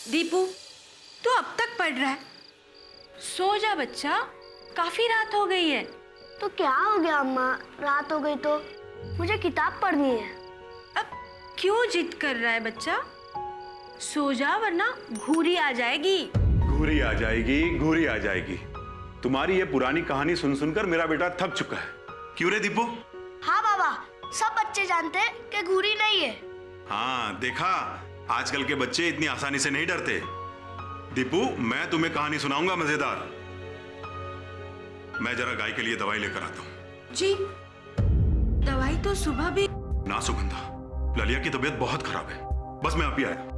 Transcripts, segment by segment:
दीपू, तू अब तक पढ़ रहा है? सो जा बच्चा, काफी रात हो गई है। तो क्या हो गया अम्मा, रात हो गई तो मुझे किताब पढ़नी है। अब क्यों जिद कर रहा है बच्चा? सो जा वरना घूरी आ जाएगी। घूरी आ जाएगी, घूरी आ जाएगी। तुम्हारी ये पुरानी कहानी सुन सुनकर मेरा बेटा थक चुका है। क्यों रे दीपू? हाँ बाबा, सब बच्चे जानते हैं कि घूरी नहीं है। हाँ देखा, आजकल के बच्चे इतनी आसानी से नहीं डरते। दीपू, मैं तुम्हें कहानी सुनाऊंगा मजेदार। मैं जरा गाय के लिए दवाई लेकर आता हूँ। जी, दवाई तो सुबह भी। ना सुगंधा, ललिया की तबीयत बहुत खराब है। बस मैं अभी आया।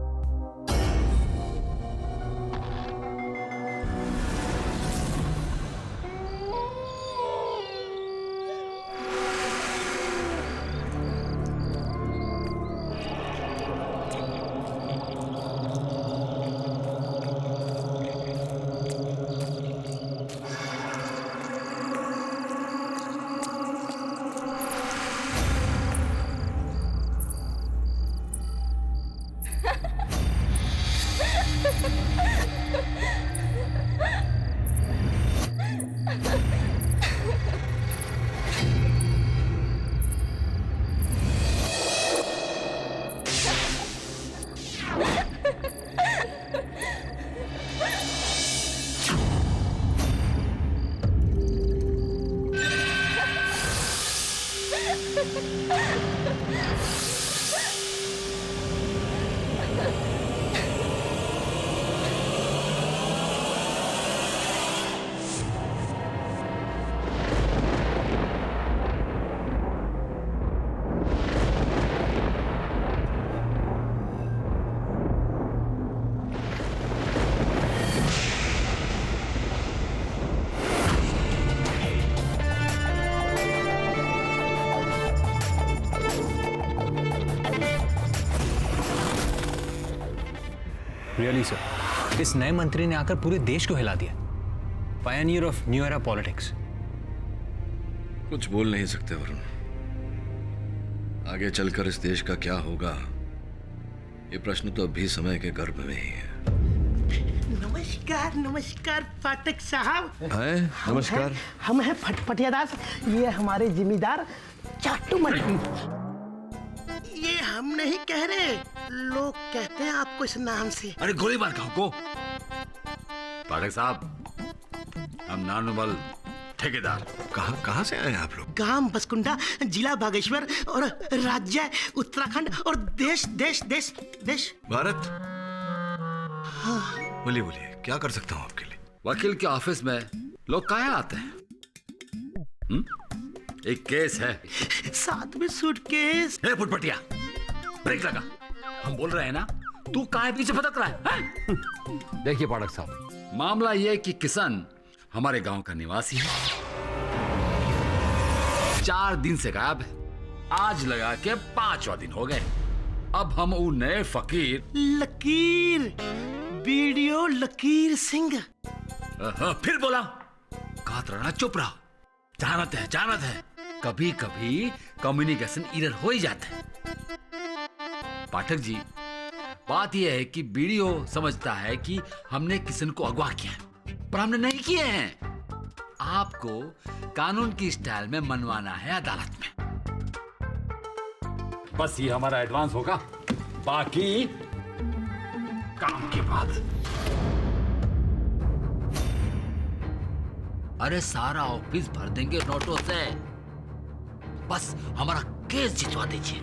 रियली सर, इस नए मंत्री ने आकर पूरे देश को हिला दिया। Pioneer of new era politics. कुछ बोल नहीं सकते वरुण। आगे चलकर इस देश का क्या होगा, ये प्रश्न तो अभी समय के गर्भ में ही है। नमस्कार नमस्कार फाटक साहब। है, नमस्कार। हम हैं फटफटिया दास, ये हमारे जिम्मेदार चाटू मंत्री। ये हम नहीं कह रहे, लोग कहते हैं आपको इस नाम से। अरे गोली मार खाओ को। पाठक साहब, हम नानुबल ठेकेदार। कहाँ से आए आप लोग? गांव बसकुंडा, जिला बागेश्वर और राज्य उत्तराखंड और देश देश देश देश भारत। हाँ। बोलिए बोलिए, क्या कर सकता हूँ आपके लिए? वकील के ऑफिस में लोग काहे आते हैं? एक केस है, साथ में सूटकेस। फुटपटिया, ब्रेक लगा। हम बोल रहे हैं ना, तू काहे पीछे भटक रहा है? देखिए पाठक साहब, मामला यह कि किशन हमारे गांव का निवासी है, 4 दिन से गायब है। आज लगा के 5वां दिन हो गए। अब हम वो नए फकीर लकीर, वीडियो लकीर सिंह। फिर बोला, कहत रहना चुप रहा। जानत है कभी कभी कम्युनिकेशन एरर हो ही जाता है। पाठक जी, बात यह है कि वीडियो समझता है कि हमने किशन को अगवा किया है, पर हमने नहीं किए हैं। आपको कानून की स्टाइल में मनवाना है अदालत में। बस ये हमारा एडवांस होगा, बाकी काम के बाद। अरे सारा ऑफिस भर देंगे नोटों से, बस हमारा केस जितवा दीजिए।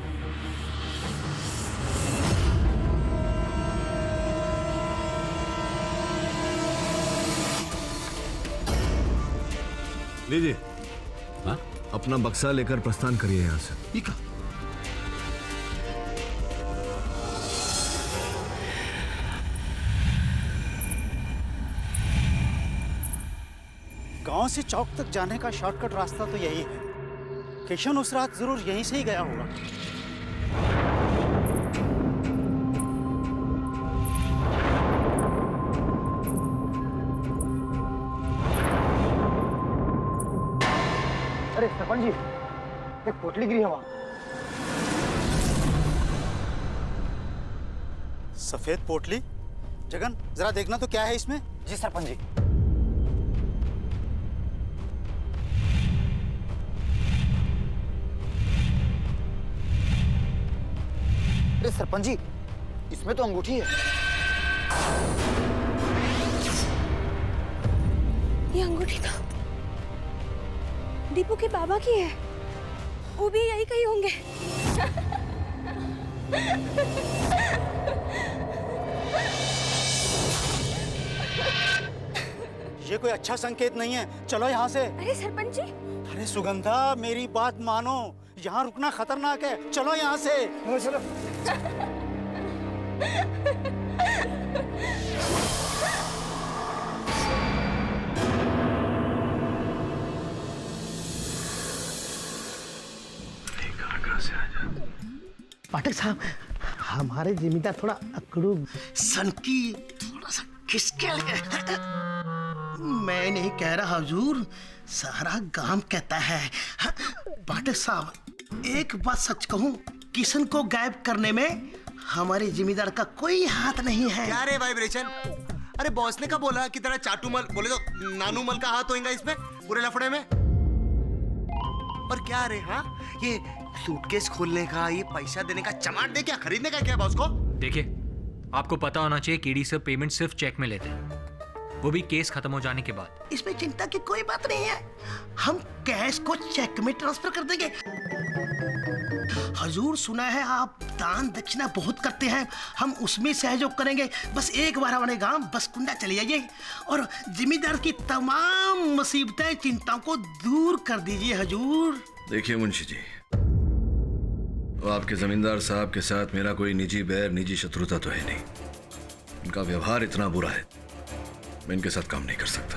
लीजिए। हाँ? अपना बक्सा लेकर प्रस्थान करिए यहाँ से। ठीक है। गांव से चौक तक जाने का शॉर्टकट रास्ता तो यही है। किशन उस रात जरूर यहीं से ही गया होगा। अरे सरपंच जी, एक पोटली गिरी है वहां। सफेद पोटली? जगन जरा देखना तो क्या है इसमें। जी सरपंच जी। अरे सरपंच जी, इसमें तो अंगूठी है। ये अंगूठी तो दीपू के बाबा की है। वो भी यही कहीं होंगे। ये कोई अच्छा संकेत नहीं है, चलो यहाँ से। अरे सरपंच जी, अरे सुगंधा, मेरी बात मानो, यहाँ रुकना खतरनाक है, चलो यहाँ से। चलो। पाठक साहब, हमारे जिम्मेदार थोड़ा अकड़ू सनकी, थोड़ा सा खिसकेल है। मैं नहीं कह रहा हुजूर, सारा गांव कहता है। पाठक साहब, एक बात सच कहूं, किशन को गायब करने में हमारे जिम्मेदार का कोई हाथ नहीं है। क्या रे वाइब्रेशन? अरे बॉस ने कब बोला कि तेरा चाटूमल, बोले तो नानूमल का हाथ होएगा इसमें पूरे लफड़े में? और क्या रे, हाँ ये सूटकेस खोलने का, ये पैसा देने का, चमाट दे क्या खरीदने का क्या बॉस को? देखिए, आपको पता होना चाहिए केडी सर पेमेंट सिर्फ चेक में लेते हैं, वो भी केस खत्म हो जाने के बाद। इसमें चिंता की कोई बात नहीं है, हम कैश को चेक में ट्रांसफर कर देंगे। हजूर, सुना है आप दान दक्षिणा बहुत करते हैं, हम उसमें सहयोग करेंगे। बस एक बार हमारे गांव बसकुंडा चले जाइए और जिम्मेदार की तमाम मुसीबतें, चिंताओं को दूर कर दीजिए हजूर। देखिए मुंशी जी, वो आपके जमींदार साहब के साथ मेरा कोई निजी बैर, निजी शत्रुता तो है नहीं। उनका व्यवहार इतना बुरा है, मैं इनके साथ काम नहीं कर सकता।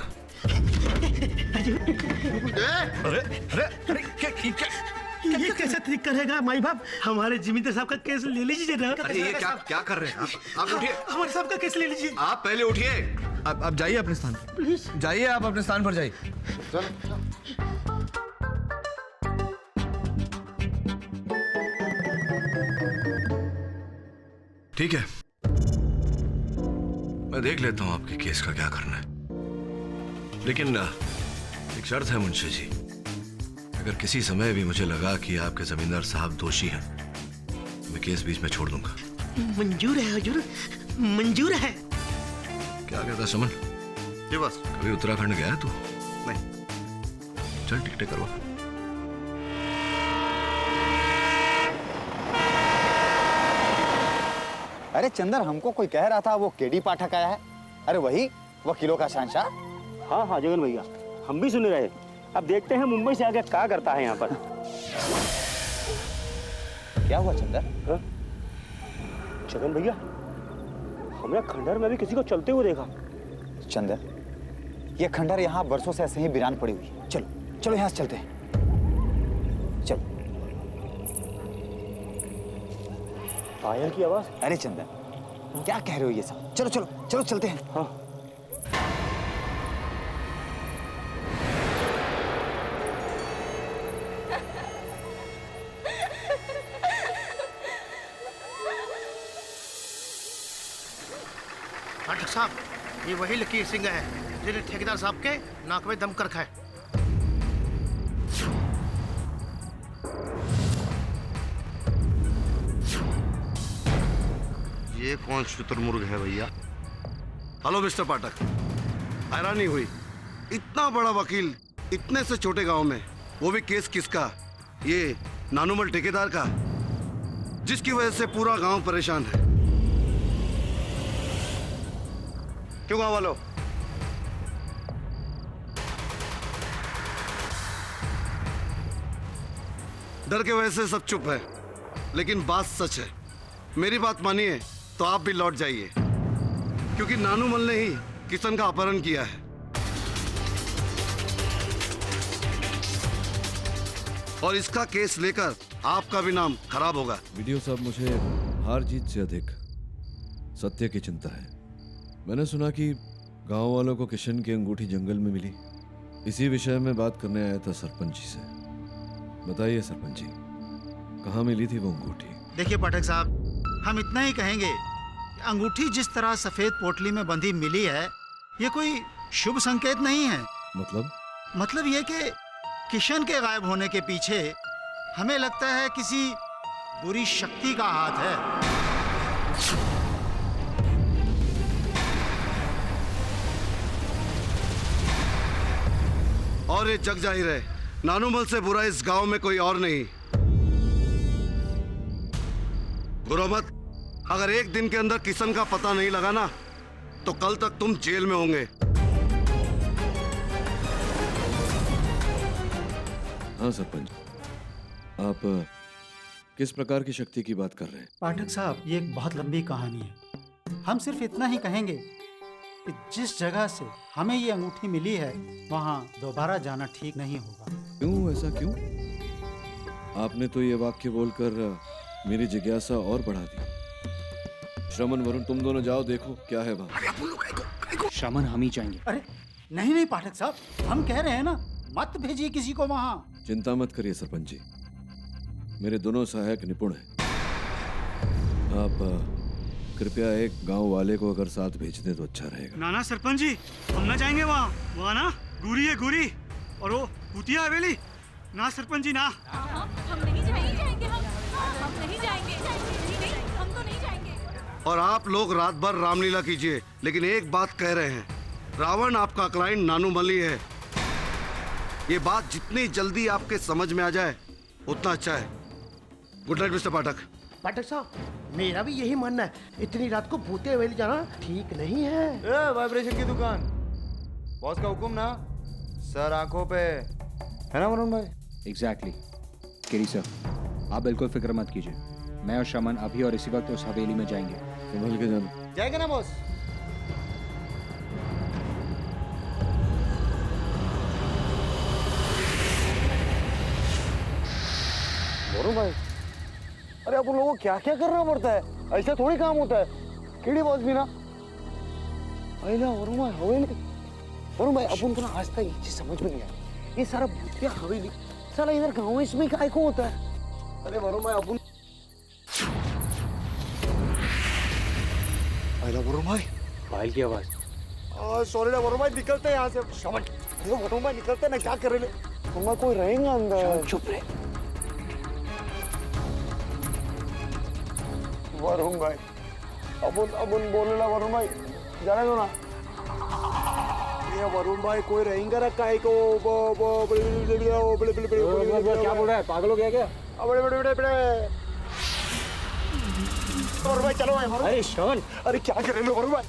ये कैसे ठीक करेगा माई बाप? हमारे जिम्मेदार साहब का केस ले लीजिए ना। अरे ये क्या कर रहे हैं आप उठिए। हमारे साहब का केस ले लीजिए। आप पहले उठिए। आप जाइए अपने स्थान पर, प्लीज जाइए, आप अपने स्थान पर जाइए। ठीक है, मैं देख लेता हूं आपके केस का क्या करना है, लेकिन एक शर्त है मुंशी जी। अगर किसी समय भी मुझे लगा कि आपके जमींदार साहब दोषी हैं, मैं केस बीच में छोड़ दूंगा। मंजूर है हुजूर, मंजूर है। क्या कहता सुमन? जी बस। कभी उत्तराखंड गया है तू? नहीं। चल टिकटें करवा। अरे चंदर, हमको कोई कह रहा था वो केडी पाठक आया है। अरे वही वकीलों का शहंशाह। हाँ हाँ जगन भैया, हम भी सुन रहे। अब देखते हैं मुंबई से आगे क्या करता है यहाँ पर। क्या हुआ चंदर? जगन भैया, हमने खंडहर में भी किसी को चलते हुए देखा। चंदर, ये खंडहर यहाँ बरसों से ऐसे ही वीरान पड़ी हुई है। चलो चलो यहाँ से चलते हैं, चलो। पायल की आवाज। अरे चंदर, क्या कह रहे हो ये सब? चलो चलो चलो चलते हैं। हाँ। पाठक साहब, ये वही लकीर सिंह है जिन्हें ठेकेदार साहब के नाक में दम कर खाए। ये कौन शुतुरमुर्ग है भैया? हेलो मिस्टर पाठक, हैरानी हुई, इतना बड़ा वकील इतने से छोटे गांव में, वो भी केस किसका? ये नानूमल ठेकेदार का, जिसकी वजह से पूरा गांव परेशान है। क्यों गांव वालों? डर के वजह से सब चुप है, लेकिन बात सच है। मेरी बात मानिए तो आप भी लौट जाइए, क्योंकि नानूमल ने ही किशन का अपहरण किया है। और इसका केस लेकर आपका भी नाम खराब होगा। वीडियो साहब, मुझे हार जीत से अधिक सत्य की चिंता है। मैंने सुना कि गांव वालों को किशन की अंगूठी जंगल में मिली। इसी विषय में बात करने आया था सरपंच जी से। बताइए सरपंच जी, कहाँ मिली थी वो अंगूठी? देखिए पाठक साहब, हम इतना ही कहेंगे अंगूठी जिस तरह सफेद पोटली में बंधी मिली है, ये कोई शुभ संकेत नहीं है। मतलब ये कि किशन के गायब होने के पीछे हमें लगता है किसी बुरी शक्ति का हाथ है। और ये जग जाहिर है, नानूमल से बुरा इस गांव में कोई और नहीं। गुरुमत, अगर एक दिन के अंदर किशन का पता नहीं लगा ना, तो कल तक तुम जेल में होंगे। हाँ सरपंच, आप किस प्रकार की शक्ति की बात कर रहे हैं? पाठक साहब, ये एक बहुत लंबी कहानी है। हम सिर्फ इतना ही कहेंगे कि जिस जगह से हमें ये अंगूठी मिली है, वहाँ दोबारा जाना ठीक नहीं होगा। क्यों, ऐसा क्यों? आपने तो ये वाक्य बोलकर मेरी जिज्ञासा और बढ़ा दी। श्रमण, वरुण, तुम दोनों जाओ, देखो क्या है वहाँ। श्रमण, हम ही जाएंगे। अरे नहीं पाठक साहब, हम कह रहे हैं ना, मत भेजिए किसी को वहाँ। चिंता मत करिए सरपंच जी, मेरे दोनों सहायक निपुण हैं। आप कृपया एक गांव वाले को अगर साथ भेज दें तो अच्छा रहेगा। ना सरपंच जी, हम ना जाएंगे वहाँ ना गुरी है गुरी, और वो कुतिया हवेली। ना सरपंच जी, ना। हम नहीं जाएंगे, हम नहीं जाएंगे, हम तो नहीं जाएंगे। और आप लोग रात भर रामलीला कीजिए, लेकिन एक बात कह रहे हैं, रावण आपका क्लाइंट नानूमल ही है। ये बात जितनी जल्दी आपके समझ में आ जाए उतना अच्छा है। गुड नाइट मिस्टर पाठक। पाठक साहब, मेरा भी यही मानना है, इतनी रात को भूते हवेली जाना ठीक नहीं है। वाइब्रेशन की दुकान, बॉस का हुक्म ना, सर आंखों पे, है ना वरुण भाई? एग्जैक्टली केरी सर, आप बिल्कुल फिक्र मत कीजिए। मैं और श्रमण अभी और इसी वक्त उस हवेली में जाएंगे। संभल के जाना। जाएगा ना बॉस? वरुण भाई, अरे अपन लोगों को क्या क्या करना पड़ता है, ऐसा थोड़ी काम होता है। केड़ी बॉस भी ना वरुण भाई हवेली। वरुण भाई, अपन को ना आज तक ये चीज समझ में नहीं आई, ये सारा भूतिया हवेली साला इधर गाँव में इसमें काय को होता है? अरे वरुण भाई, अपन वरुण भाई, पायल की आवाज। सॉरी ना वरुण भाई, निकलते हैं यहाँ से। श्रवण, वरुण भाई निकलते ना, क्या कर रहे? वरुण कोई रहेगा अंदर। चुप रहे। वरुण भाई, अपन बोले ना वरुण भाई, जाने दो ना। ये वरुण भाई कोई रहेंगे रखा है को क्या बोल रहा है, पागल हो गया क्या? बड़े वरुण भाई, चलो भाई। अरे श्रवण, अरे क्या कर रहे हो वरुण भाई?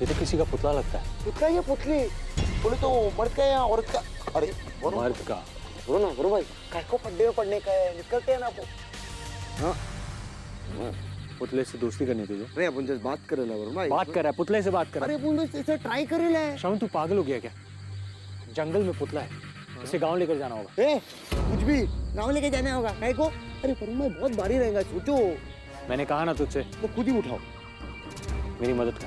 ये तो किसी का पुतला लगता है। पुतला? ये पुतली बोले तो मर्द का या औरत का? अरे मर्द का। बोलो ना वरुण भाई, काय को पड्डे में पड़ने का है, निकलते हैं ना आपको। हाँ, पुतले से दोस्ती करनी तुझे? अरे अपन जस्ट बात कर रहे ना वरुण भाई। बात कर रहा है, पुतले से बात कर। अरे अपन तो इसे ट्राई कर रहे हैं। श्रवण, तू पागल हो गया क्या? जंगल में पुतला है, इसे गांव लेकर जाना होगा। ए, कुछ भी गांव लेके जाना होगा काय को? अरे वरुण भाई बहुत भारी रहेगा, सोचो। मैंने कहा ना तुझसे, वो खुद ही उठाओ, मेरी मदद कर।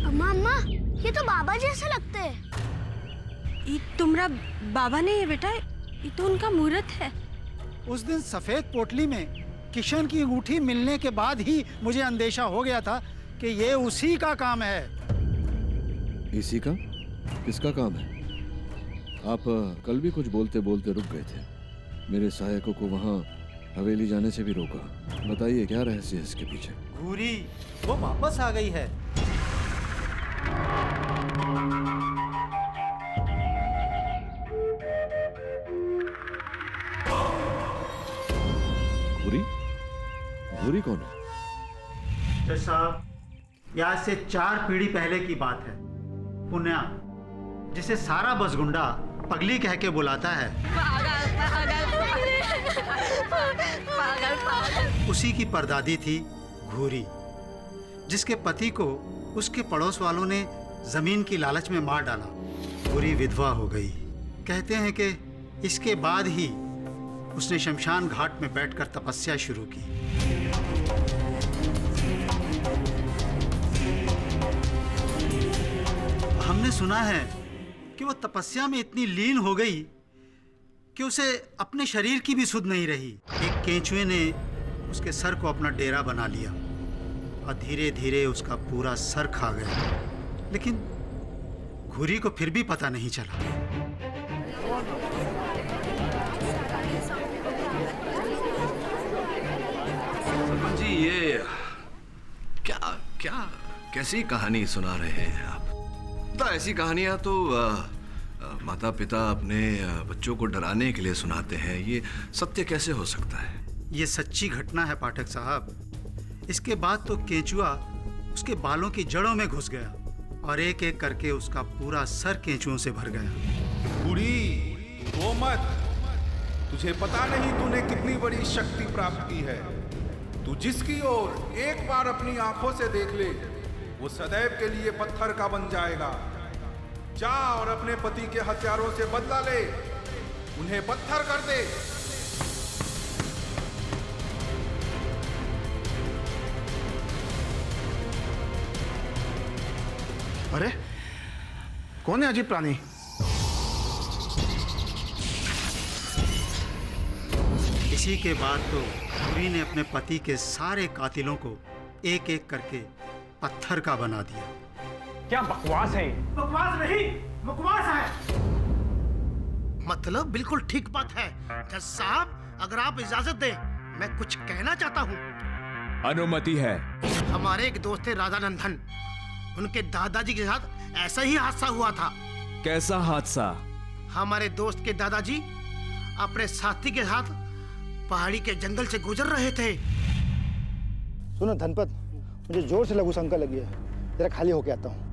अम्मा, ये तो बाबा जैसे लगते हैं। ये तुम्हारा बाबा नहीं है बेटा, ये तो उनका मूर्त है। उस दिन सफेद पोटली में किशन की अंगूठी मिलने के बाद ही मुझे अंदेशा हो गया था कि ये उसी का काम है। इसी का? किसका काम है? आप कल भी कुछ बोलते बोलते रुक गए थे, मेरे सहायकों को वहाँ हवेली जाने से भी रोका। बताइए क्या रहस्य है इसके पीछे? घूरी वो वापस आ गई है। घूरी? घूरी कौन है? तो साहब, ये आज से 4 पीढ़ी पहले की बात है। पुण्या, जिसे सारा बसगुंडा पगली कह के बुलाता है, उसी की परदादी थी घूरी, जिसके पति को उसके पड़ोस वालों ने जमीन की लालच में मार डाला। घूरी विधवा हो गई। कहते हैं कि इसके बाद ही उसने शमशान घाट में बैठकर तपस्या शुरू की। हमने सुना है कि वो तपस्या में इतनी लीन हो गई कि उसे अपने शरीर की भी सुध नहीं रही। एक केंचुए ने उसके सर को अपना डेरा बना लिया और धीरे धीरे उसका पूरा सर खा गया, लेकिन घुरी को फिर भी पता नहीं चला। सरपंच जी, ये क्या क्या कैसी कहानी सुना रहे हैं आप? तो ऐसी कहानियां तो माता पिता अपने बच्चों को डराने के लिए सुनाते हैं। ये सत्य कैसे हो सकता है? ये सच्ची घटना है पाठक साहब। इसके बाद तो केंचुआ उसके बालों की जड़ों में घुस गया और एक एक करके उसका पूरा सर केंचुओं से भर गया। बूढ़ी, वो मत। तुझे पता नहीं तूने कितनी बड़ी शक्ति प्राप्त की है। तू जिसकी ओर एक बार अपनी आंखों से देख ले, वो सदैव के लिए पत्थर का बन जाएगा। जा और अपने पति के हथियारों से बदला ले, उन्हें पत्थर कर दे। अरे कौन है अजीब प्राणी? इसी के बाद तो घुरी ने अपने पति के सारे कातिलों को एक एक करके पत्थर का बना दिया। क्या बकवास है? बकवास नहीं, बकवास है। मतलब बिल्कुल ठीक बात है। जज साहब, अगर आप इजाजत दें, मैं कुछ कहना चाहता हूँ। अनुमति है। हमारे एक दोस्त थे राधानंदन, उनके दादाजी के साथ ऐसा ही हादसा हुआ था। कैसा हादसा? हमारे दोस्त के दादाजी अपने साथी के साथ पहाड़ी के जंगल से गुजर रहे थे। सुनो धनपत, मुझे जोर से लघु शंका लगी है, जरा खाली होके आता हूँ।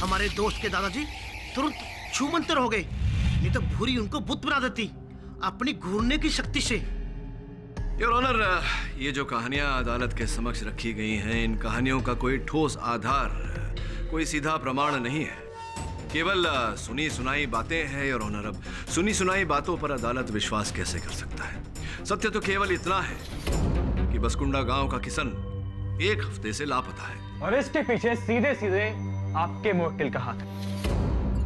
हमारे दोस्त के दादाजी तुरंत छूमंतर हो गए, नहीं तो भूरी उनको बुत बना देती अपनी घूरने की शक्ति से। योर ऑनर, ये जो कहानियां अदालत के समक्ष रखी गई हैं, इन कहानियों का कोई ठोस आधार, कोई सीधा प्रमाण नहीं है। केवल सुनी सुनाई बातें हैं योर ऑनर। अब सुनी सुनाई बातों पर अदालत विश्वास कैसे कर सकता है? सत्य तो केवल इतना है कि बसकुंडा गांव का किशन एक हफ्ते से लापता है और इसके पीछे सीधे सीधे आपके मुवक्किल का हाथ है।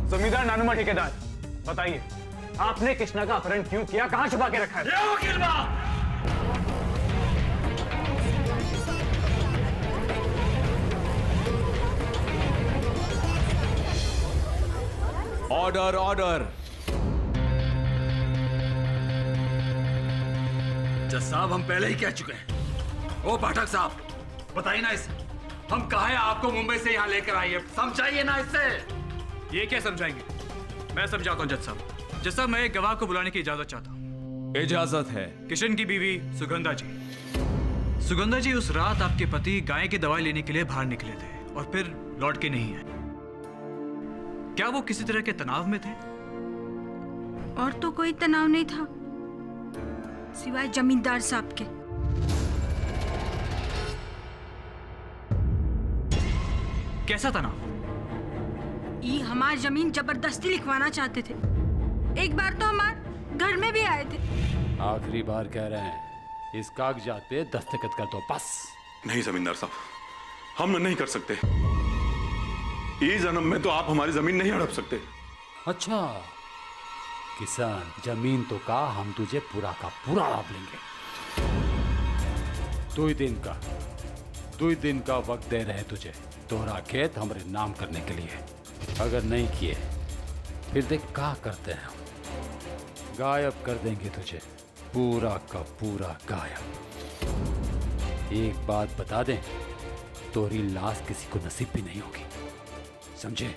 जमींदार नानुमा ठेकेदार, बताइए आपने कृष्णा का अपहरण क्यों किया, कहां छुपा के रखा है? वकील बाप, ऑर्डर, ऑर्डर। जज साहब, हम पहले ही कह चुके हैं। ओ पाठक साहब, बताइए ना इसे, हम कहा है आपको मुंबई से यहाँ लेकर आइए, समझाइए ना इससे। ये क्या समझाएंगे? मैं समझाता हूँ जज साहब। जज साहब, मैं एक गवाह को बुलाने की इजाजत चाहता हूँ। इजाजत है। किशन की बीवी सुगंधा जी। सुगंधा जी, उस रात आपके पति गाय की दवाई लेने के लिए बाहर निकले थे और फिर लौट के नहीं आए। क्या वो किसी तरह के तनाव में थे? और तो कोई तनाव नहीं था सिवाय जमींदार साहब के। कैसा तनाव? ये हमारी जमीन जबरदस्ती लिखवाना चाहते थे। एक बार तो हमारे घर में भी आए थे। आखिरी बार कह रहे हैं, इस कागजात पे दस्तखत कर दो बस। नहीं जमींदार साहब, हम नहीं कर सकते। इस जन्म में तो आप हमारी जमीन नहीं हड़प सकते। अच्छा किसान, जमीन तो का हम तुझे पूरा का पूरा लाभ लेंगे। 2 दिन का वक्त दे रहे तुझे तोहरा खेत हमारे नाम करने के लिए। अगर नहीं किए फिर देख क्या करते हैं हम। गायब कर देंगे तुझे, पूरा का पूरा गायब। एक बात बता दें, तोरी लाश किसी को नसीब भी नहीं होगी, समझे?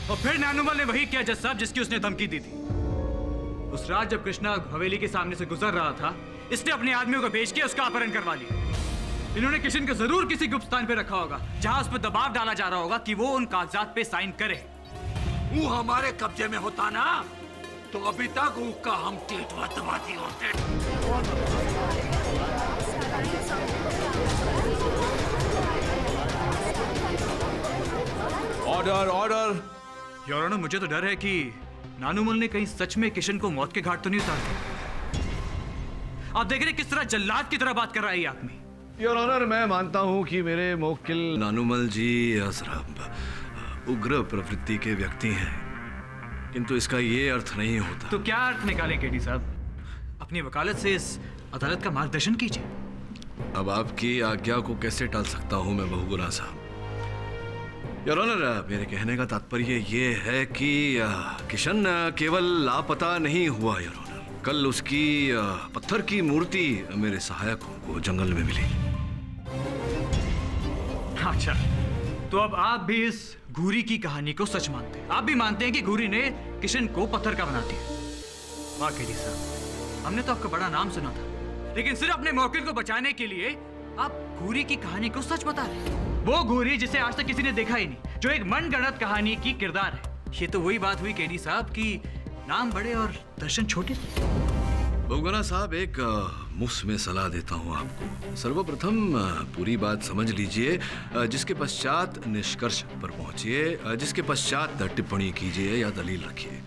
और फिर नानुमल ने वही किया जज साहब जिसकी उसने धमकी दी थी। उस रात जब कृष्णा हवेली के सामने से गुजर रहा था, इसने अपने आदमियों को भेज के उसका अपहरण करवा लिया। इन्होंने किशन को जरूर किसी गुप्त स्थान पे रखा होगा जहां उस पर दबाव डाला जा रहा होगा कि वो उन कागजात पे साइन करे। वो हमारे कब्जे में होता ना तो अभी तक उसका हम टेटवा दबाती होते। Order, order. योर ऑनर, मुझे तो डर है कि नानुमल ने कहीं सच में किशन को मौत के घाट तो नहीं उतार दिया। आप देख रहे किस तरह जल्लाद की तरह बात कर रहा है ये आदमी। योर ऑनर, मैं मानता हूं कि मेरे मोक्किल नानुमल जी जरा उग्र प्रवृत्ति के व्यक्ति हैं, किंतु इसका ये अर्थ नहीं होता। तो क्या अर्थ निकालें केडी साहब? अपनी वकालत से इस अदालत का मार्गदर्शन कीजिए। अब आपकी आज्ञा को कैसे टाल सकता हूं मैं बहुगुना साहब? योर ऑनर, मेरे कहने का तात्पर्य ये है कि किशन केवल लापता नहीं हुआ योर ऑनर। कल उसकी पत्थर की मूर्ति मेरे सहायकों को जंगल में मिली। अच्छा, तो अब आप भी इस घूरी की कहानी को सच मानते हैं? आप भी मानते हैं कि घूरी ने किशन को पत्थर का बना दिया? वाह केडी साहब, हमने तो आपका बड़ा नाम सुना था, लेकिन सिर्फ अपने मौकिल को बचाने के लिए आप घूरी की कहानी को सच बता रहे हैं। वो घूरी जिसे आज तक किसी ने देखा ही नहीं, जो एक मनगढ़ंत कहानी की किरदार है। ये तो वही बात हुई केडी साहब कि नाम बड़े और दर्शन छोटे। बहुगुना साहब, एक मुफ्त में सलाह देता हूं आपको। सर्वप्रथम पूरी बात समझ लीजिए, जिसके पश्चात निष्कर्ष पर पहुंचिए, जिसके पश्चात टिप्पणी कीजिए या दलील रखिए।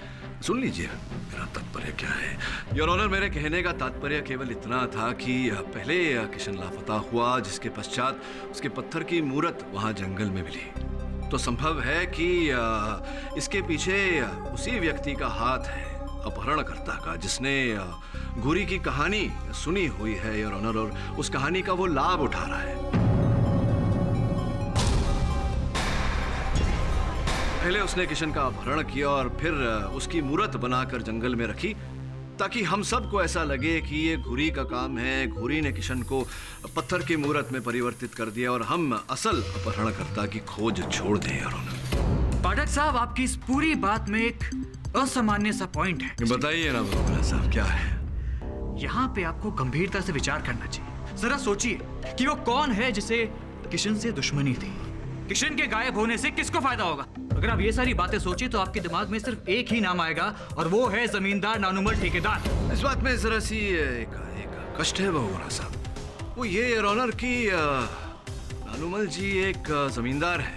सुन लीजिए मेरा तात्पर्य क्या है। योर ऑनर, मेरे कहने का तात्पर्य केवल इतना था कि पहले किशन लापता हुआ, जिसके पश्चात उसके पत्थर की मूरत वहां जंगल में मिली। तो संभव है कि इसके पीछे उसी व्यक्ति का हाथ है, अपहरणकर्ता का, जिसने घूरी की कहानी सुनी हुई है योर ऑनर, और उस कहानी का वो लाभ उठा रहा है। पहले उसने किशन का अपहरण किया और फिर उसकी मूरत बनाकर जंगल में रखी, ताकि हम सबको ऐसा लगे कि ये घूरी का काम है। घूरी ने किशन को पत्थर की मूरत में परिवर्तित कर दिया और हम असल अपहरणकर्ता की खोज छोड़ दें योर ऑनर। पाठक साहब, आपकी इस पूरी बात में एक असामान्य सा पॉइंट है। बताइए ना बहुगुना साहब, क्या है? यहाँ पे आपको गंभीरता से विचार करना चाहिए। जरा सोचिए कि वो कौन है जिसे किशन से दुश्मनी थी। किशन के गायब होने से किसको फायदा होगा? अगर आप ये सारी बातें सोचिए तो आपके दिमाग में सिर्फ एक ही नाम आएगा, और वो है जमींदार नानुमल ठेकेदार। इस बात में जरा सी एक कष्ट है बहुगुना साहब। वो ये योर ऑनर कि नानुमल जी एक जमींदार है,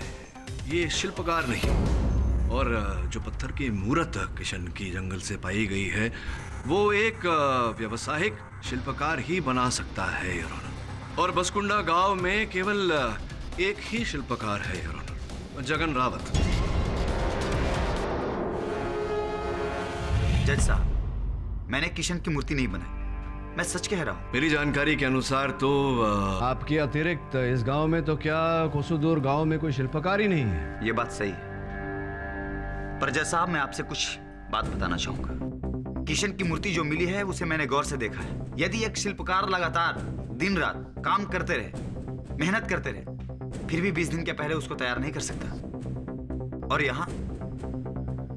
ये शिल्पकार नहीं। और जो पत्थर की मूरत किशन की जंगल से पाई गई है, वो एक व्यावसायिक शिल्पकार ही बना सकता है योर ऑनर। और बसकुंडा गांव में केवल एक ही शिल्पकार है योर ऑनर, जगन रावत। जज साहब, मैंने किशन की मूर्ति नहीं बनाई, मैं सच कह रहा हूँ। मेरी जानकारी के अनुसार तो आपके अतिरिक्त इस गांव में तो क्या कोसों दूर गांव में कोई शिल्पकार ही नहीं है। ये बात सही है, पर जज साहब मैं आपसे कुछ बात बताना चाहूंगा। किशन की मूर्ति जो मिली है उसे मैंने गौर से देखा है। यदि एक शिल्पकार लगातार दिन रात काम करते रहे, मेहनत करते रहे, फिर भी 20 दिन के पहले उसको तैयार नहीं कर सकता। और यहाँ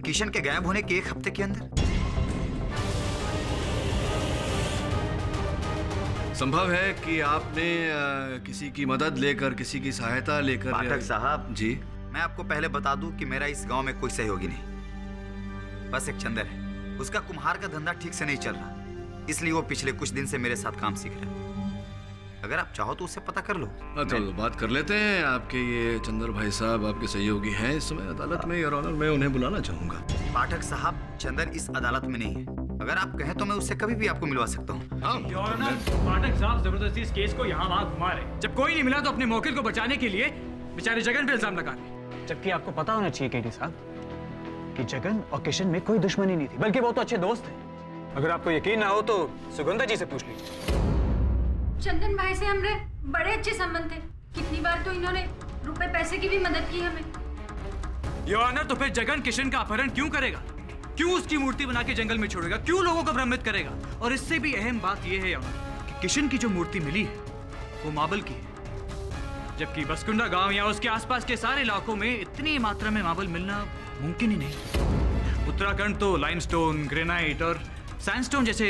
किशन के गायब होने के 1 हफ्ते के अंदर। संभव है कि आपने किसी की मदद लेकर, किसी की सहायता लेकर। पाठक साहब जी, मैं आपको पहले बता दूं कि मेरा इस गांव में कोई सहयोगी नहीं, बस एक चंदर है। उसका कुम्हार का धंधा ठीक से नहीं चल रहा, इसलिए वो पिछले कुछ दिन से मेरे साथ काम सीख रहा है। अगर आप चाहो तो उससे पता कर लो। तो बात कर लेते हैं। आपके ये चंदर भाई साहब आपके सहयोगी हैं इस समय अदालत में योर ऑनर, मैं उन्हें बुलाना चाहूंगा। पाठक साहब, चंदर इस अदालत में नहीं है। अगर आप कहें तो मैं उससे कभी भी आपको मिलवा सकता हूँ। पाठक साहब जबरदस्ती इस केस को यहाँ वहाँ घुमा रहे। जब कोई नहीं मिला तो अपने मौकिल को बचाने के लिए बेचारे जगन पे इल्जाम लगा रहे। जबकि आपको पता होना चाहिए केडी साहब कि जगन और किशन में कोई दुश्मनी नहीं थी, बल्कि वो तो अच्छे दोस्त थे। अगर आपको यकीन ना हो तो सुगंधा जी से पूछ लीजिए। चंदन भाई से हमरे बड़े अच्छे संबंध थे। कितनी बार तो इन्होंने रुपए पैसे की भी मदद की हमें। योर ऑनर, तो फिर जगन किशन का अपहरण क्यों करेगा? क्यों उसकी मूर्ति बना के जंगल में छोड़ेगा? क्यों लोगों को भ्रमित करेगा? और इससे भी अहम बात यह है योर ऑनर कि किशन की जो मूर्ति मिली है वो मार्बल की है, जबकि बसकुंडा गांव या उसके आसपास के सारे इलाकों में इतनी मात्रा में मार्बल मिलना मुमकिन ही नहीं। उत्तराखंड तो लाइमस्टोन, ग्रेनाइट और सैंडस्टोन जैसे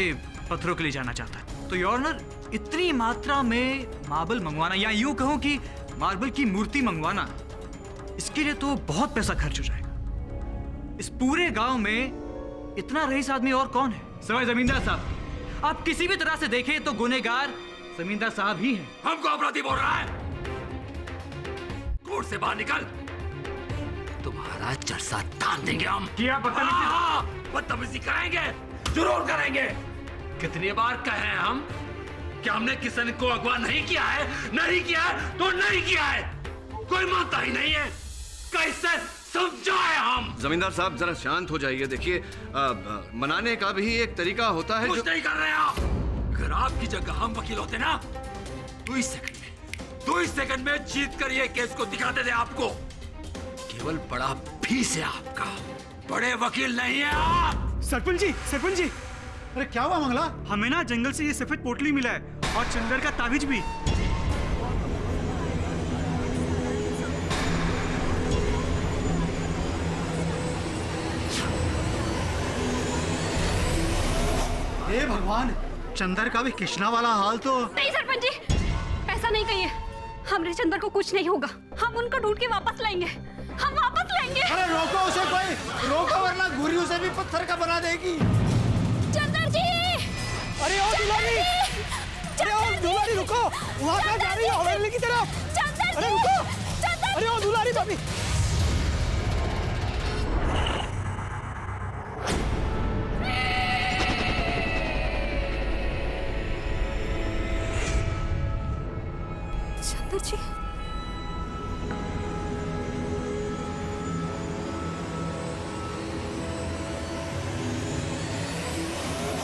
पत्थरों के लिए जाना चाहता है। तो योर ऑनर, इतनी मात्रा में मार्बल मंगवाना, या यूं कहूं कि मार्बल की मूर्ति मंगवाना, इसके लिए तो बहुत पैसा खर्च हो जाएगा। इस पूरे गांव में इतना रईस आदमी और कौन है? सवाए जमींदार साहब। आप किसी भी तरह से देखें तो गुनहगार जमींदार साहब ही हैं। हमको अपराधी बोल रहा है? कोर्ट से बाहर निकल, तुम्हारा चरसा तान देंगे हम। क्या बदतमीजी कराएंगे? जरूर करेंगे। कितनी बार कहे हैं हम कि हमने किशन को अगवा नहीं किया है, नहीं किया है तो नहीं किया है, कोई मानता ही नहीं है। कैसे समझाए हम? जमींदार साहब जरा शांत हो जाइए। देखिए मनाने का भी एक तरीका होता है। कुछ नहीं कर रहे आप। अगर आपकी जगह हम वकील होते ना, 2 सेकंड में जीत कर ये केस को दिखाते थे आपको। केवल बड़ा फीस है आपका, बड़े वकील नहीं है आप। सरपंच जी, अरे क्या हुआ मंगला? हमें ना जंगल से ये सफेद पोटली मिला है और चंदर का ताबीज भी। हे भगवान, चंदर का भी कृष्णा वाला हाल तो। नहीं सरपंच जी, ऐसा नहीं कहिए। हमरे चंदर को कुछ नहीं होगा, हम उनको ढूंढ के वापस लाएंगे, हम वापस लाएंगे। अरे रोको उसे, कोई रोको वरना घुरी उसे भी पत्थर का बना देगी। चंदर जी! अरे ओ दुलारी, अरे ओ दुलारी रुको, वहाँ कहाँ जा रही हो? हवेली की तरफ। अरे रुको, अरे ओ दुलारी भाभी। चंदर जी,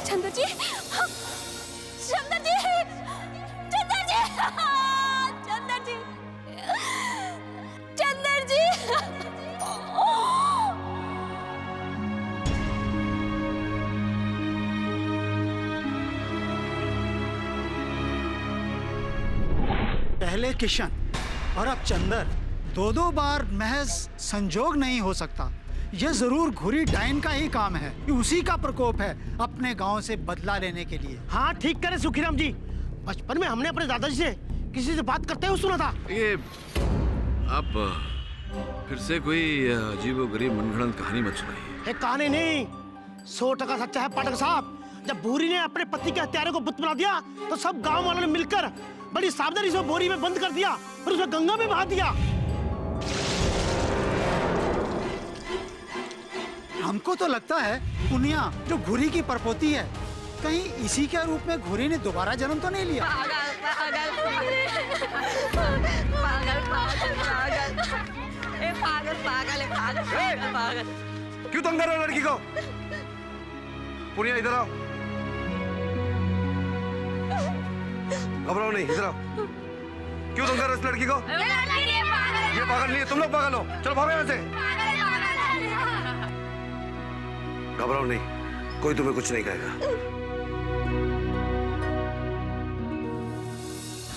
चंदर जी, चंदर जी, चंदर जी, चंदर जी, चंदर जी। पहले किशन और अब चंदर, दो बार महज संजोग नहीं हो सकता। यह जरूर घुरी डायन का ही काम है, उसी का प्रकोप है अपने गांव से बदला लेने के लिए। हाँ ठीक करे सुखीराम जी, बचपन में हमने अपने दादाजी से किसी से बात करते हुए सुना था। ये आप फिर से कोई अजीबोगरीब मनगढ़ंत कहानी मत सुनाइए। एक कहानी नहीं, 100% सच्चा है पाठक साहब। जब भूरी ने अपने पति के हत्यारे को बुत बना दिया तो सब गांव वालों ने मिलकर बड़ी सावधानी से बोरी में बंद कर दिया और उसे गंगा में बहा दिया। हमको तो लगता है पुनिया जो घुरी की परपोती है, कहीं इसी के रूप में घुरी ने दोबारा जन्म तो नहीं लिया। पागल। क्यों तंग कर रहे हो लड़की को? पुनिया इधर आओ। घबराओ नहीं, इधर आओ। क्यों तंग कर रहे हो इस लड़की को? ये पागल नहीं है, तुम लोग पागल हो। चलो भागो यहाँ से। घबराओ नहीं, कोई तुम्हें कुछ नहीं कहेगा।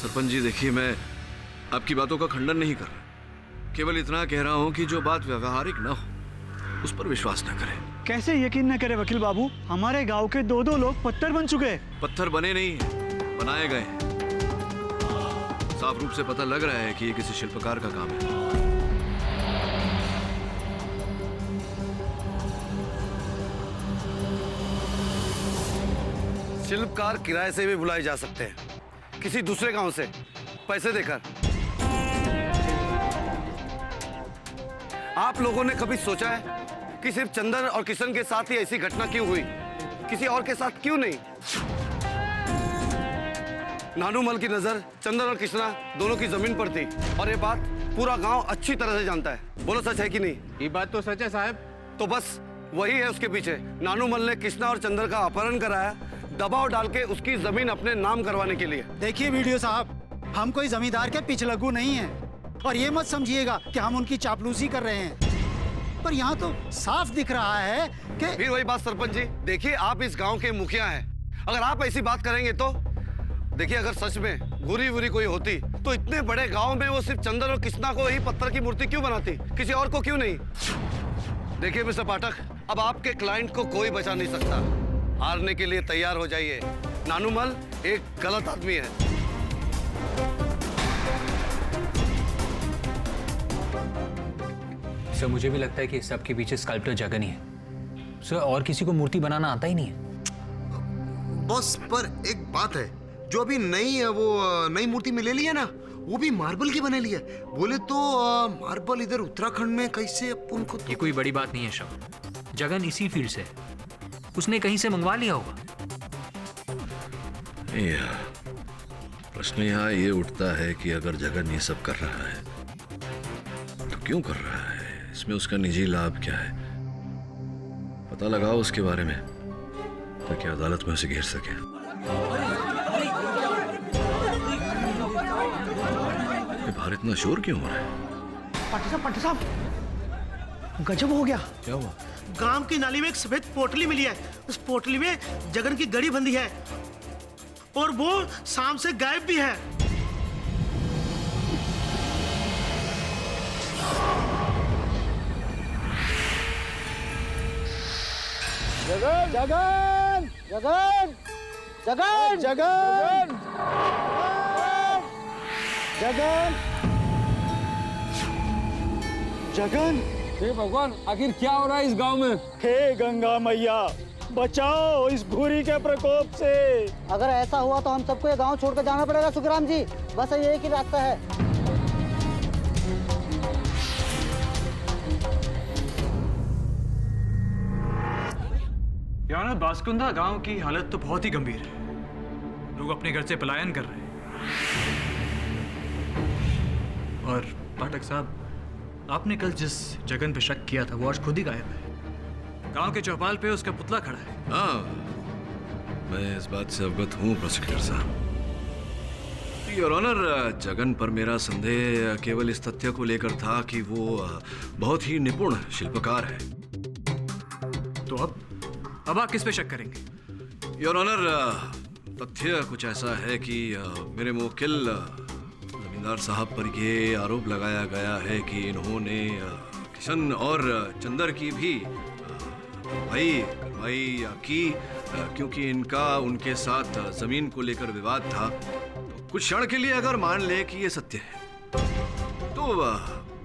सरपंच जी देखिए, मैं आपकी बातों का खंडन नहीं कर रहा, केवल इतना कह रहा हूं कि जो बात व्यवहारिक न हो उस पर विश्वास न करें। कैसे यकीन न करे वकील बाबू, हमारे गांव के 2 लोग पत्थर बन चुके हैं। पत्थर बने नहीं, बनाए गए हैं। साफ रूप से पता लग रहा है कि ये किसी शिल्पकार का काम है। शिल्पकार किराए से भी बुलाए जा सकते हैं, किसी दूसरे गांव से पैसे देकर। आप लोगों ने कभी सोचा है कि सिर्फ चंदन और किशन के साथ ही ऐसी घटना क्यों हुई, किसी और के साथ क्यों नहीं? नानूमल की नजर चंदन और कृष्णा दोनों की जमीन पर थी और ये बात पूरा गांव अच्छी तरह से जानता है। बोलो सच है कि नहीं? ये बात तो सच है साहब। तो बस वही है उसके पीछे। नानूमल ने कृष्णा और चंदन का अपहरण कराया, दबाव डाल के उसकी जमीन अपने नाम करवाने के लिए। देखिए वीडियो साहब, हम कोई जमींदार के पिछलग्गू नहीं हैं और ये मत समझिएगा कि हम उनकी चापलूसी कर रहे हैं, पर यहाँ तो साफ दिख रहा है कि। फिर वही बात सरपंच जी, देखिए आप इस गांव के मुखिया हैं, अगर आप ऐसी बात करेंगे तो देखिए, अगर सच में गुरी वुरी कोई होती तो इतने बड़े गांव में वो सिर्फ चंदन और कृष्णा को ही पत्थर की मूर्ति क्यों बनाती, किसी और को क्यों नहीं? देखिए मिस्टर पाठक, अब आपके क्लाइंट को कोई बचा नहीं सकता, हारने के लिए तैयार हो जाइए। नानूमल एक गलत आदमी है। सर मुझे भी लगता है कि सबके पीछे स्कल्प्टर जगन ही है सर, और किसी को मूर्ति बनाना आता ही नहीं है। बॉस पर एक बात है, जो अभी नई मूर्ति में ले ली है ना, वो भी मार्बल की बने ली है। बोले तो मार्बल इधर उत्तराखंड में कैसे अपन को ये कोई बड़ी बात नहीं है शव, जगन इसी फील्ड से, उसने कहीं से मंगवा लिया होगा। प्रश्न यहाँ ये उठता है कि अगर जगन ये सब कर रहा है तो क्यों कर रहा है? इसमें उसका निजी लाभ क्या है? पता लगाओ उसके बारे में ताकि अदालत में उसे घेर सके। ये बाहर इतना शोर क्यों हो रहा है? पाटिल साहब, गजब हो गया। क्या हुआ? गांव की नाली में एक सफेद पोटली मिली है। उस पोटली में जगन की गड़ी बंधी है और वो शाम से गायब भी है। जगन जगन जगन जगन जगन जगन जगन। हे भगवान, आखिर क्या हो रहा है इस गांव में? हे गंगा मैया, बचाओ इस भूरी के प्रकोप से। अगर ऐसा हुआ तो हम सबको ये गांव छोड़कर जाना पड़ेगा सुखराम जी। बस ये एक ही रास्ता है। यार बासकुंदा गांव की हालत तो बहुत ही गंभीर है। लोग अपने घर से पलायन कर रहे हैं। और पाठक साहब, आपने कल जिस जगन पे शक किया था वो आज खुद ही गायब है। गांव के चौपाल पे उसका पुतला खड़ा है। हाँ, मैं इस बात से अवगत हूँ प्रोसिक्यूटर साहब। योर ऑनर, जगन पर मेरा संदेह केवल इस तथ्य को लेकर था कि वो बहुत ही निपुण शिल्पकार है। तो अब आप किस पे शक करेंगे? योर ऑनर, तथ्य कुछ ऐसा है कि मेरे मुवक्किल जमींदार साहब पर यह आरोप लगाया गया है कि इन्होंने किशन और चंदर की भी करवाई की, क्योंकि इनका उनके साथ जमीन को लेकर विवाद था। तो कुछ क्षण के लिए अगर मान ले कि ये सत्य है तो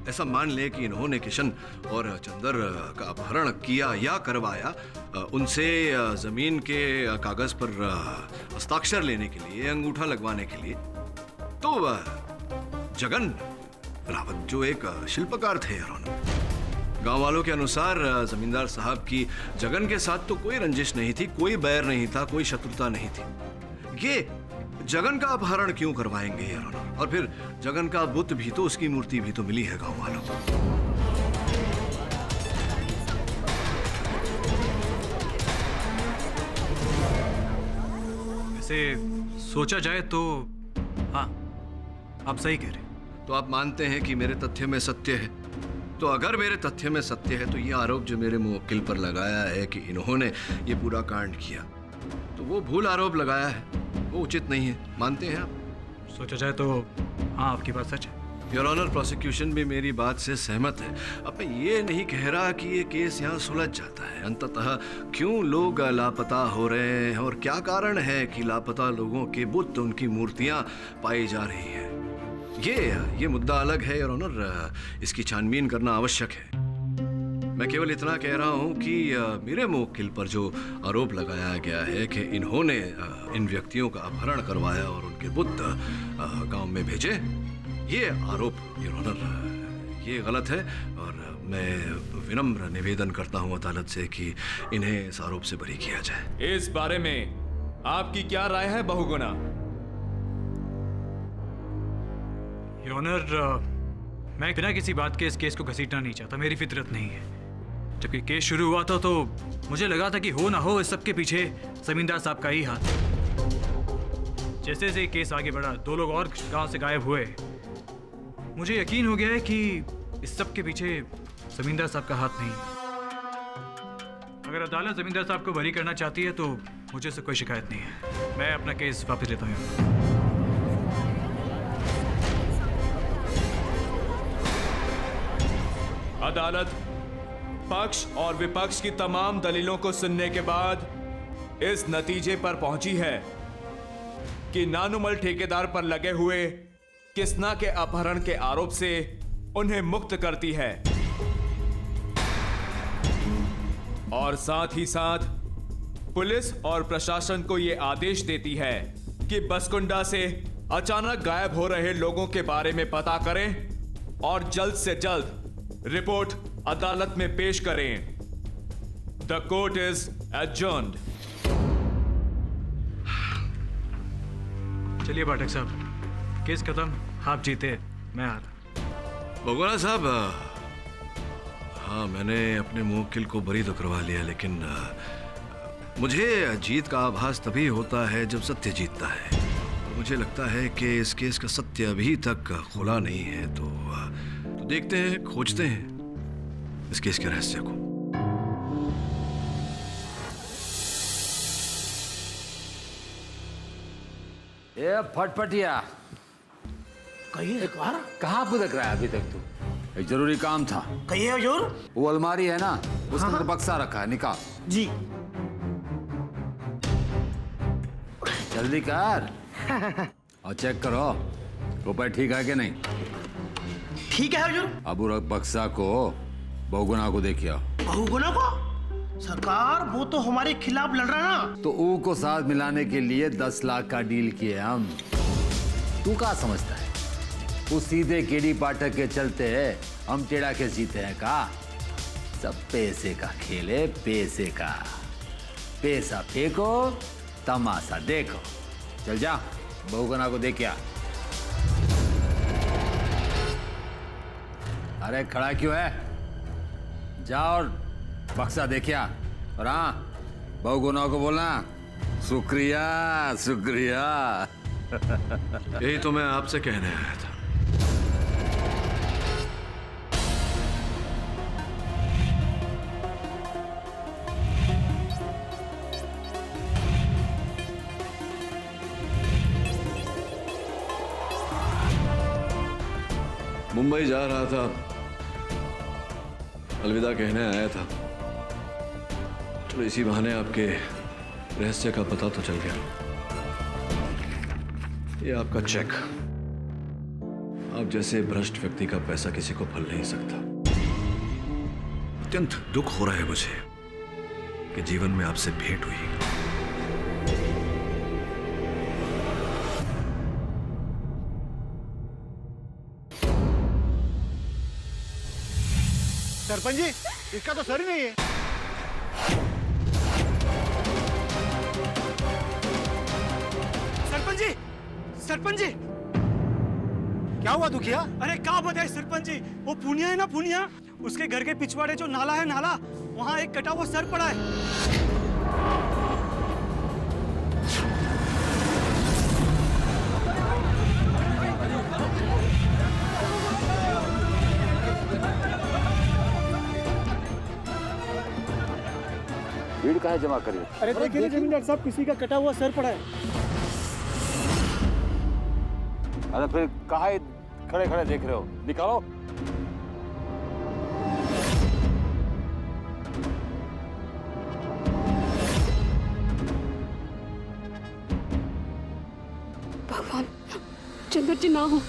ऐसा मान ले कि इन्होंने किशन और चंदर का अपहरण किया या करवाया, उनसे जमीन के कागज पर हस्ताक्षर लेने के लिए, अंगूठा लगवाने के लिए। तो जगन रावत जो एक शिल्पकार थे, गांव वालों के अनुसार जमींदार साहब की जगन के साथ तो कोई रंजिश नहीं थी, कोई बैर नहीं था, कोई शत्रुता नहीं थी। ये जगन का अपहरण क्यों करवाएंगे यार? और फिर जगन का बुत भी तो, उसकी मूर्ति भी तो मिली है गांव वालों को। वैसे सोचा जाए तो हाँ, आप सही कह रहे। तो आप मानते हैं कि मेरे तथ्य में सत्य है? तो अगर मेरे तथ्य में सत्य है तो ये आरोप जो मेरे मुवक्किल पर लगाया है कि इन्होंने ये पूरा कांड किया, तो वो भूल आरोप लगाया है, वो उचित नहीं है। मानते हैं आप? सोचा जाए तो हाँ, आपकी बात सच है। योर ऑनर, प्रोसिक्यूशन भी मेरी बात से सहमत है। अब मैं ये नहीं कह रहा कि ये केस यहाँ सुलझ जाता है। अंततः क्यों लोग लापता हो रहे हैं और क्या कारण है कि लापता लोगों के बुत, उनकी मूर्तियाँ पाई जा रही हैं, ये मुद्दा अलग है योर ऑनर। इसकी छानबीन करना आवश्यक है। मैं केवल इतना कह रहा हूँ कि मेरे मुवक्किल पर जो आरोप लगाया गया है कि इन्होंने इन व्यक्तियों का अपहरण करवाया और उनके बुत गांव में भेजे, ये आरोप योर ऑनर ये गलत है। और मैं विनम्र निवेदन करता हूँ अदालत से कि इन्हें इस आरोप से बरी किया जाए। इस बारे में आपकी क्या राय है बहुगुणा? योर ऑनर, मैं बिना किसी बात के इस केस को घसीटना नहीं चाहता। मेरी फितरत नहीं है। जब ये केस शुरू हुआ था तो मुझे लगा था कि हो ना हो इस सब के पीछे जमींदार साहब का ही हाथ है। जैसे जैसे केस आगे बढ़ा, 2 लोग और गांव से गायब हुए, मुझे यकीन हो गया है कि इस सब के पीछे जमींदार साहब का हाथ नहीं। अगर अदालत जमींदार साहब को बरी करना चाहती है तो मुझे इससे कोई शिकायत नहीं है। मैं अपना केस वापस लेता हूँ। अदालत पक्ष और विपक्ष की तमाम दलीलों को सुनने के बाद इस नतीजे पर पहुंची है कि नानुमल ठेकेदार पर लगे हुए किसना के अपहरण के आरोप से उन्हें मुक्त करती है और साथ ही साथ पुलिस और प्रशासन को यह आदेश देती है कि बसकुंडा से अचानक गायब हो रहे लोगों के बारे में पता करें और जल्द से जल्द रिपोर्ट अदालत में पेश करें। The court is adjourned. चलिए पाठक साहब, केस खत्म, आप जीते, मैं हारा। भगवान साहब, हाँ मैंने अपने मुवक्किल को बरी तो करवा लिया, लेकिन मुझे जीत का आभास तभी होता है जब सत्य जीतता है। और मुझे लगता है कि इस केस का सत्य अभी तक खुला नहीं है, तो देखते हैं, खोजते हैं इस केस के रहस्य को। ए फटफटिया, कहिए कहाँ पुदक रहा है अभी तक तू? एक जरूरी काम था। कहिए हुजूर। वो अलमारी है ना, उसके अंदर बक्सा रखा है, निकाल। जी। जल्दी कर और चेक करो रुपए ठीक है कि नहीं। ठीक है हुजूर। अब उस बक्सा को बहुगुना को देखिए। बहुगुना को? सरकार वो तो हमारे खिलाफ लड़ रहा ना। तो ऊ को साथ मिलाने के लिए 10 लाख का डील किए हम। तू क्या समझता है उस सीधे केडी पाठक के चलते हम टेढ़ा के जीते हैं का? सब पैसे का खेल है, पैसे का। पैसा फेंको, तमाशा देखो। चल जा बहुगुना को देख क्या। अरे खड़ा क्यों है? जा और बक्सा देखिया। और हाँ, बहुगुना को बोलना शुक्रिया शुक्रिया। यही तो मैं आपसे कहने आया था। मुंबई जा रहा था, अलविदा कहने आया था, तो इसी बहाने आपके रहस्य का पता तो चल गया। ये आपका चेक। आप जैसे भ्रष्ट व्यक्ति का पैसा किसी को फल नहीं सकता। अत्यंत दुख हो रहा है मुझे कि जीवन में आपसे भेंट हुई। सरपंच जी, इसका तो सर ही नहीं है। सरपंच जी, सरपंच जी, क्या हुआ दुखिया? अरे क्या बताए सरपंच जी, वो पुनिया है ना, पुनिया, उसके घर के पिछवाड़े जो नाला है, नाला, वहाँ एक कटा हुआ सर पड़ा है। भीड़ कहाँ जमा करी? अरे देखिए जमींदार साहब, किसी का कटा हुआ सर पड़ा है। अरे फिर कहाँ खड़े खड़े देख रहे हो? निकालो। भगवान, चंद्र जी ना हो।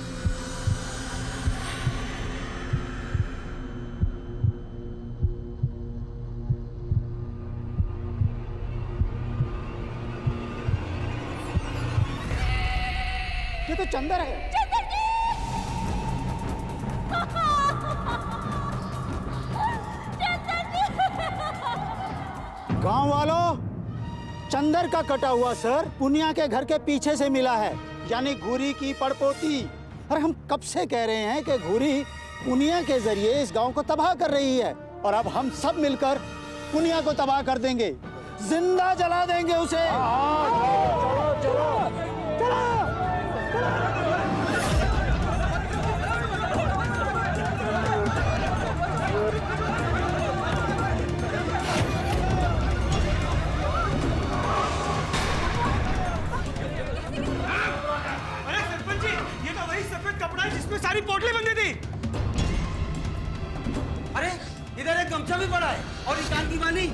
ये तो चंदर है। गांव वालों, चंदर का कटा हुआ सर पुनिया के घर के पीछे से मिला है, यानी घूरी की पड़पोती। और हम कब से कह रहे हैं कि घूरी पुनिया के जरिए इस गांव को तबाह कर रही है, और अब हम सब मिलकर पुनिया को तबाह कर देंगे, जिंदा जला देंगे उसे। चलो चलो चलो। जिसमें सारी पोटली बंधी थी। अरे इधर एक गमछा भी पड़ा है और एक कान की बानी।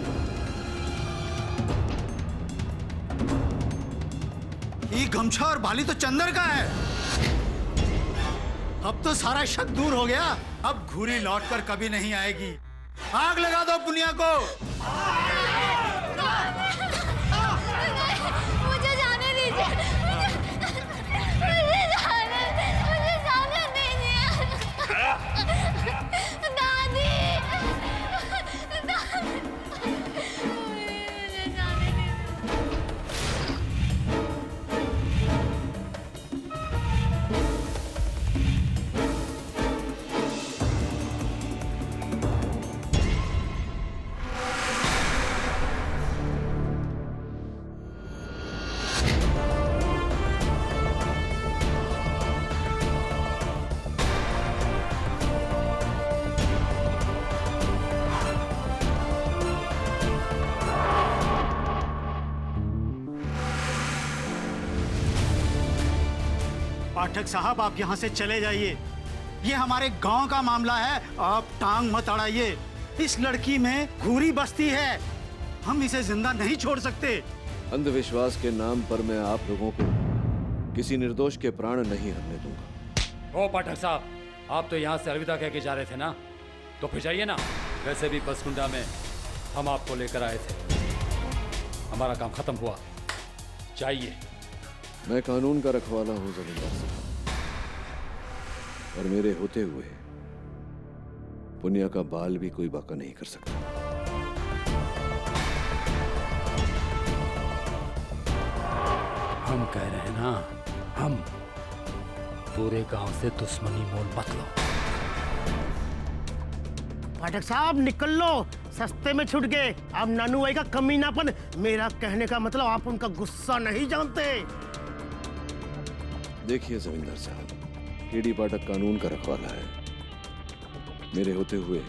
ये गमछा और बाली तो चंदर का है। अब तो सारा शक दूर हो गया। अब घूरी लौटकर कभी नहीं आएगी। आग लगा दो पुनिया को। मुझे जाने दीजिए। पाठक साहब आप यहाँ से चले जाइए। ये हमारे गांव का मामला है, आप टांग मत अड़ाइए। इस लड़की में घूरी बसती है, हम इसे जिंदा नहीं छोड़ सकते। अंधविश्वास के नाम पर मैं आप लोगों को किसी निर्दोष के प्राण नहीं हरने दूंगा। ओ पाठक साहब, आप तो यहाँ से अलविदा कह के जा रहे थे ना, तो फिर जाइए ना। वैसे भी बसकुंडा में हम आपको लेकर आए थे, हमारा काम खत्म हुआ, जाइए। मैं कानून का रखवाला हूं जमींदार साहब, और मेरे होते हुए पुनिया का बाल भी कोई बाका नहीं कर सकता। हम कह रहे हैं ना, हम पूरे गांव से दुश्मनी मोल मत लो। पाठक साहब निकल लो, सस्ते में छूट गए। अब नानू भाई का कमीनापन, मेरा कहने का मतलब आप उनका गुस्सा नहीं जानते। देखिए जमींदार साहब, केडी पाठक कानून का रखवाला है। मेरे होते हुए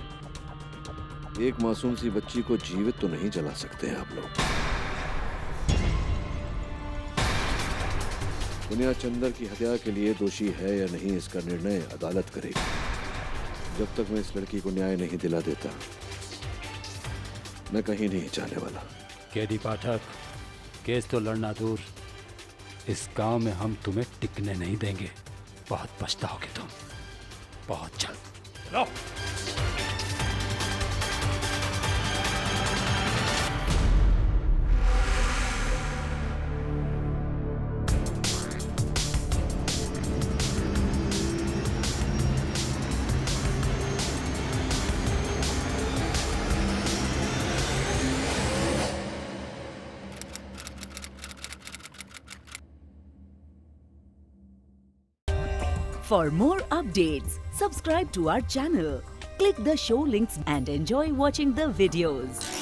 एक मासूम सी बच्ची को जीवित तो नहीं जला सकते हैं आप लोग। पुनिया चंदर की हत्या के लिए दोषी है या नहीं, इसका निर्णय अदालत करेगी। जब तक मैं इस लड़की को न्याय नहीं दिला देता, मैं कहीं नहीं जाने वाला। केडी पाठक, केस तो लड़ना दूर, इस गांव में हम तुम्हें टिकने नहीं देंगे। बहुत पछताओगे तुम, बहुत जल्द। लो। For more updates, subscribe to our channel, click the show links and enjoy watching the videos.